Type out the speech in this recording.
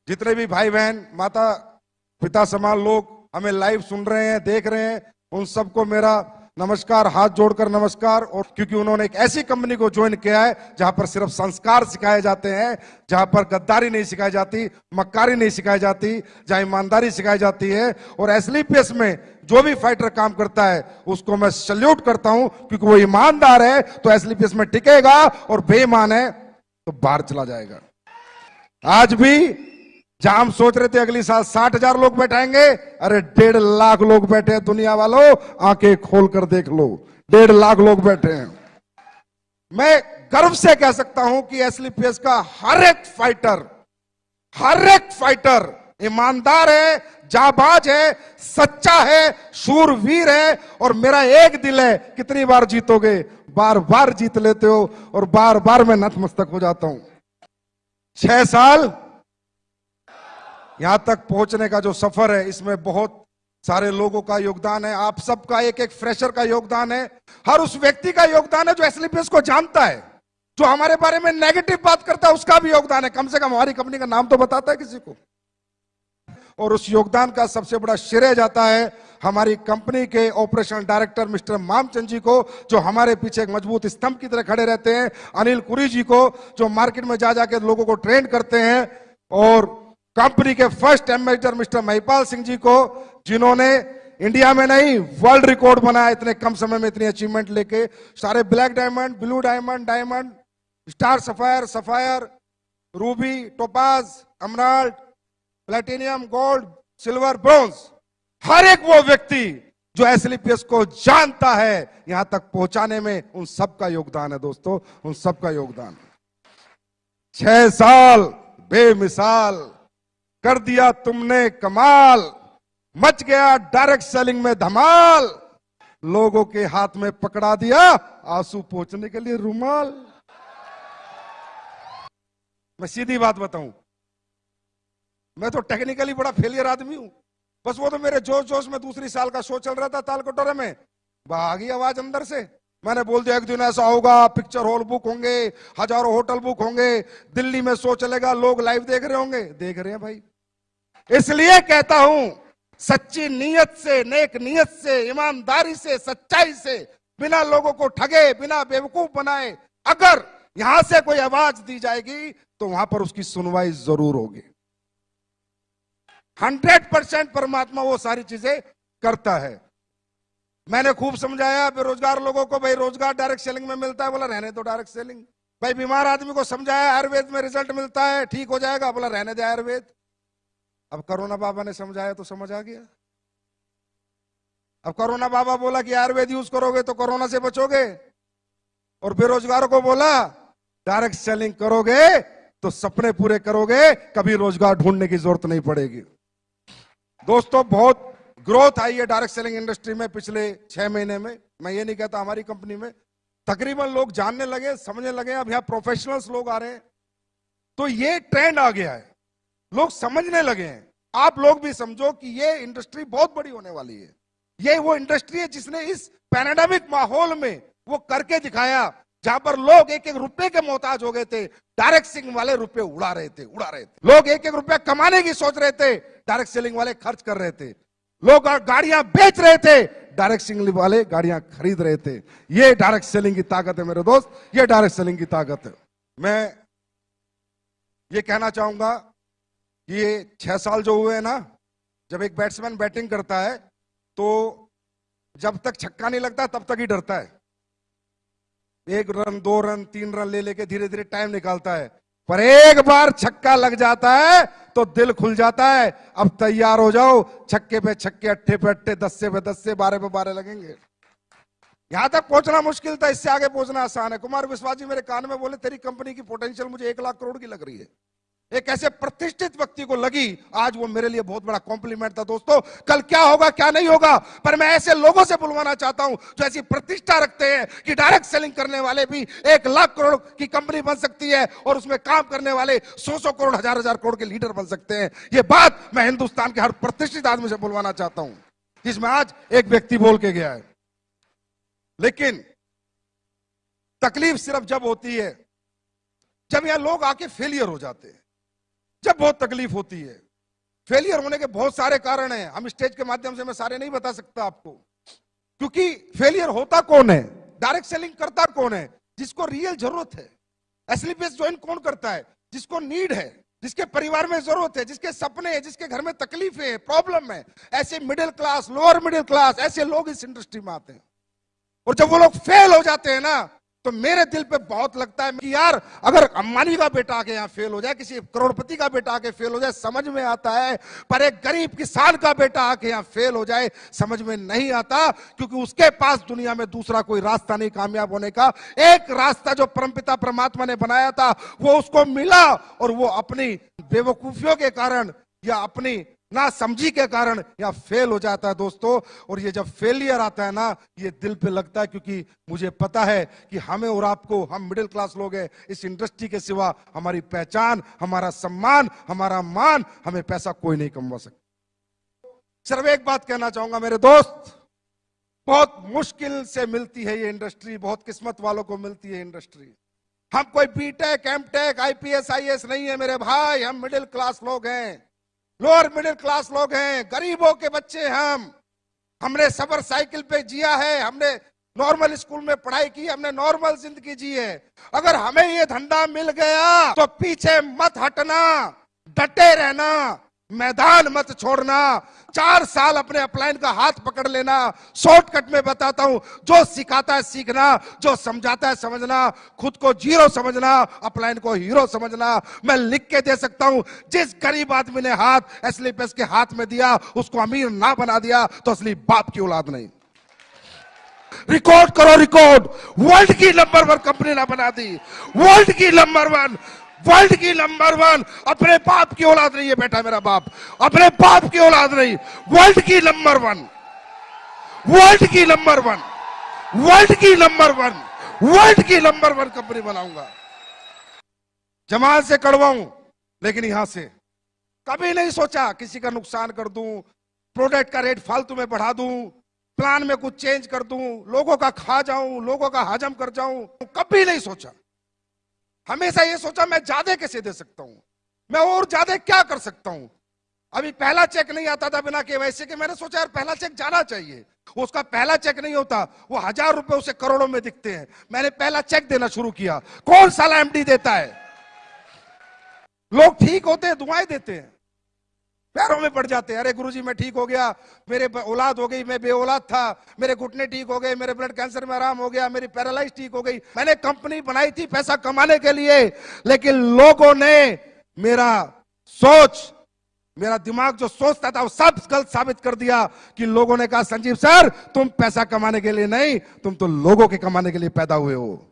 जितने भी भाई बहन माता पिता समान लोग हमें लाइव सुन रहे हैं, देख रहे हैं, उन सबको मेरा नमस्कार, हाथ जोड़कर नमस्कार। और क्योंकि उन्होंने एक ऐसी कंपनी को ज्वाइन किया है जहां पर सिर्फ संस्कार सिखाए जाते हैं, जहां पर गद्दारी नहीं सिखाई जाती, मक्कारी नहीं सिखाई जाती, जहां ईमानदारी सिखाई जाती है। और एसलीपीएस में जो भी फाइटर काम करता है उसको मैं सल्यूट करता हूं, क्योंकि वो ईमानदार है तो एसलीपीएस में टिकेगा, और बेईमान है तो बाहर चला जाएगा। आज भी जहां हम सोच रहे थे अगली साल 60,000 लोग बैठाएंगे, अरे 1.5 लाख लोग बैठे हैं। दुनिया वालों, आंखें खोल कर देख लो, 1.5 लाख लोग बैठे हैं। मैं गर्व से कह सकता हूं कि एसलीपीएस का हर एक फाइटर ईमानदार है, जाबाज है, सच्चा है, शूरवीर है। और मेरा एक दिल है, कितनी बार जीतोगे? बार बार जीत लेते हो, और बार बार मैं नतमस्तक हो जाता हूं। 6 साल यहां तक पहुंचने का जो सफर है, इसमें बहुत सारे लोगों का योगदान है। आप सबका, एक एक फ्रेशर का योगदान है, हर उस व्यक्ति का योगदान है जो एसलीपीएस को जानता है, जो हमारे बारे में नेगेटिव बात करता है उसका भी योगदान है। कम से कम हमारी कंपनी का नाम तो बताता है किसी को। और उस योगदान का सबसे बड़ा श्रेय जाता है हमारी कंपनी के ऑपरेशनल डायरेक्टर मिस्टर मामचंद जी को, जो हमारे पीछे एक मजबूत स्तंभ की तरह खड़े रहते हैं। अनिल कुरी जी को, जो मार्केट में जा जाके लोगों को ट्रेन करते हैं। और कंपनी के first ambassador mister Mahipal Singh ji को, जिन्होंने इंडिया में नहीं वर्ल्ड रिकॉर्ड बनाया इतने कम समय में इतनी अचीवमेंट लेके। सारे black diamond, blue diamond, diamond, star sapphire, sapphire, ruby, topaz, emerald, platinum, gold, silver, bronze, हर एक वो व्यक्ति जो एसलीपीएस को जानता है, यहां तक पहुंचाने में उन सबका योगदान है दोस्तों, उन सबका योगदान। 6 साल बेमिसाल कर दिया तुमने कमाल, मच गया डायरेक्ट सेलिंग में धमाल, लोगों के हाथ में पकड़ा दिया आंसू पोंछने के लिए रुमाल। मैं सीधी बात बताऊं, मैं तो टेक्निकली बड़ा फेलियर आदमी हूं। बस वो तो मेरे जोश जोश में दूसरी साल का शो चल रहा था ताल कटोरे में, भागी आवाज अंदर से। मैंने बोल दिया एक दिन ऐसा होगा, पिक्चर हॉल बुक होंगे, हजारों होटल बुक होंगे, दिल्ली में शो चलेगा, लोग लाइव देख रहे होंगे। देख रहे हैं भाई। इसलिए कहता हूं, सच्ची नीयत से, नेक नीयत से, ईमानदारी से, सच्चाई से, बिना लोगों को ठगे, बिना बेवकूफ बनाए अगर यहां से कोई आवाज दी जाएगी तो वहां पर उसकी सुनवाई जरूर होगी। 100% परमात्मा वो सारी चीजें करता है। मैंने खूब समझाया बेरोजगार लोगों को, भाई रोजगार डायरेक्ट सेलिंग में मिलता है, बोला रहने दो डायरेक्ट सेलिंग। भाई बीमार आदमी को समझाया आयुर्वेद में रिजल्ट मिलता है, ठीक हो जाएगा, बोला रहने दे आयुर्वेद। अब कोरोना बाबा ने समझाया तो समझ आ गया। अब कोरोना बाबा बोला कि आयुर्वेद यूज करोगे तो कोरोना से बचोगे, और बेरोजगारों को बोला डायरेक्ट सेलिंग करोगे तो सपने पूरे करोगे, कभी रोजगार ढूंढने की जरूरत नहीं पड़ेगी। दोस्तों, बहुत ग्रोथ आई है डायरेक्ट सेलिंग इंडस्ट्री में पिछले 6 महीने में। मैं ये नहीं कहता हमारी कंपनी में, तकरीबन लोग जानने लगे, समझने लगे। अब यहाँ प्रोफेशनल्स लोग आ रहे हैं, तो ये ट्रेंड आ गया है, लोग समझने लगे हैं। आप लोग भी समझो कि ये इंडस्ट्री बहुत बड़ी होने वाली है। ये वो इंडस्ट्री है जिसने इस पैंडेमिक माहौल में वो करके दिखाया, जहां पर लोग एक एक रुपए के मोहताज हो गए थे, डायरेक्ट सेलिंग वाले रुपए उड़ा रहे थे। लोग एक एक रुपया कमाने की सोच रहे थे, डायरेक्ट सेलिंग वाले खर्च कर रहे थे। लोग गाड़ियां बेच रहे थे, डायरेक्ट सेलिंग वाले गाड़ियां खरीद रहे थे। ये डायरेक्ट सेलिंग की ताकत है मेरे दोस्त, ये डायरेक्ट सेलिंग की ताकत है। मैं ये कहना चाहूंगा कि ये 6 साल जो हुए हैं ना, जब एक बैट्समैन बैटिंग करता है तो जब तक छक्का नहीं लगता तब तक ही डरता है। 1 रन, 2 रन, 3 रन ले लेके धीरे धीरे टाइम निकालता है, पर एक बार छक्का लग जाता है तो दिल खुल जाता है। अब तैयार हो जाओ, छक्के पे छक्के, अट्ठे पे अट्ठे, 10 पे 10, 12 पे 12 लगेंगे। यहां तक पहुंचना मुश्किल था, इससे आगे पहुंचना आसान है। कुमार विश्वास जी मेरे कान में बोले, तेरी कंपनी की पोटेंशियल मुझे 1 लाख करोड़ की लग रही है। एक ऐसे प्रतिष्ठित व्यक्ति को लगी, आज वो मेरे लिए बहुत बड़ा कॉम्प्लीमेंट था। दोस्तों, कल क्या होगा क्या नहीं होगा, पर मैं ऐसे लोगों से बुलवाना चाहता हूं जो ऐसी प्रतिष्ठा रखते हैं कि डायरेक्ट सेलिंग करने वाले भी 1 लाख करोड़ की कंपनी बन सकती है, और उसमें काम करने वाले 100 करोड़, 1000 करोड़ के लीडर बन सकते हैं। ये बात मैं हिंदुस्तान के हर प्रतिष्ठित आदमी से बुलवाना चाहता हूं, जिसमें आज एक व्यक्ति बोल के गया है। लेकिन तकलीफ सिर्फ जब होती है जब यहां लोग आके फेलियर हो जाते हैं। जब बहुत तकलीफ होती है। फेलियर होने के बहुत सारे कारण हैं, हम स्टेज के माध्यम से मैं सारे नहीं बता सकता आपको, क्योंकि फेलियर होता कौन है, डायरेक्ट सेलिंग करता कौन है, जिसको रियल जरूरत है। एसएलपीएस ज्वाइन कौन करता है, जिसको नीड है, जिसके परिवार में जरूरत है, जिसके सपने हैं, जिसके घर में तकलीफ है, प्रॉब्लम है। ऐसे middle class, lower middle class, ऐसे लोग इस इंडस्ट्री में आते हैं। और जब वो लोग फेल हो जाते हैं ना, तो मेरे दिल पे बहुत लगता है कि यार अगर अंबानी का बेटा आके यहाँ फेल हो जाए, किसी करोड़पति का बेटा आके फेल हो जाए, समझ में आता है, पर एक गरीब किसान का बेटा आके यहाँ फेल हो जाए समझ में नहीं आता, क्योंकि उसके पास दुनिया में दूसरा कोई रास्ता नहीं कामयाब होने का। एक रास्ता जो परमपिता परमात्मा ने बनाया था वो उसको मिला, और वो अपनी बेवकूफियों के कारण या अपनी ना समझी के कारण या फेल हो जाता है दोस्तों। और ये जब फेलियर आता है ना, ये दिल पे लगता है, क्योंकि मुझे पता है कि हमें और आपको, हम मिडिल क्लास लोग हैं, इस इंडस्ट्री के सिवा हमारी पहचान, हमारा सम्मान, हमारा मान, हमें पैसा कोई नहीं कमवा सकता। सिर्फ एक बात कहना चाहूंगा मेरे दोस्त, बहुत मुश्किल से मिलती है ये इंडस्ट्री, बहुत किस्मत वालों को मिलती है इंडस्ट्री। हम कोई बीटेक, एमटेक, आईपीएस, आईएएस नहीं है मेरे भाई, हम मिडिल क्लास लोग हैं, लोअर मिडिल क्लास लोग हैं, गरीबों के बच्चे हम। हमने सबर साइकिल पे जिया है, हमने नॉर्मल स्कूल में पढ़ाई की, हमने नॉर्मल जिंदगी जी है। अगर हमें ये धंधा मिल गया तो पीछे मत हटना, डटे रहना, मैदान मत छोड़ना। 4 साल अपने अपलाइन का हाथ पकड़ लेना। शॉर्टकट में बताता हूं, जो सिखाता है सीखना, जो समझाता है समझना, खुद को जीरो समझना, अपलाइन को हीरो समझना। मैं लिख के दे सकता हूं, जिस गरीब आदमी ने हाथ एसएलपीएस के हाथ में दिया उसको अमीर ना बना दिया तो असली बाप की औलाद नहीं। रिकॉर्ड करो, रिकॉर्ड, वर्ल्ड की नंबर 1 कंपनी ना बना दी, वर्ल्ड की नंबर 1, वर्ल्ड की नंबर 1। अपने बाप की औलाद नहीं है बेटा, मेरा बाप अपने बाप की औलाद नहीं, वर्ल्ड की नंबर 1, वर्ल्ड की नंबर 1, वर्ल्ड की नंबर 1, वर्ल्ड की नंबर 1 कंपनी बनाऊंगा। जमात से कड़वाऊं, लेकिन यहां से कभी नहीं सोचा किसी का नुकसान कर दूं, प्रोडक्ट का रेट फालतू में बढ़ा दूं, प्लान में कुछ चेंज कर दूं, लोगों का खा जाऊं, लोगों का हजम कर जाऊं, कभी नहीं सोचा। हमेशा ये सोचा मैं ज्यादा कैसे दे सकता हूं, मैं और ज्यादा क्या कर सकता हूं। अभी पहला चेक नहीं आता था बिना केवाईसी के, मैंने सोचा यार पहला चेक जाना चाहिए। उसका पहला चेक नहीं होता, वो 1000 रुपए उसे करोड़ों में दिखते हैं। मैंने पहला चेक देना शुरू किया। कौन साला एमडी देता है? लोग ठीक होते हैं, दुआएं देते हैं, पैरों में पड़ जाते हैं। अरे गुरुजी मैं ठीक हो गया, मेरे औलाद हो गई, मैं बेऔलाद था, मेरे घुटने ठीक हो गए, मेरे ब्लड कैंसर में आराम हो गया, मेरी पैरालाइज ठीक हो गई। मैंने कंपनी बनाई थी पैसा कमाने के लिए, लेकिन लोगों ने मेरा सोच, मेरा दिमाग जो सोचता था वो सब गलत साबित कर दिया। कि लोगों ने कहा संजीव सर तुम पैसा कमाने के लिए नहीं, तुम तो लोगों के कमाने के लिए पैदा हुए हो।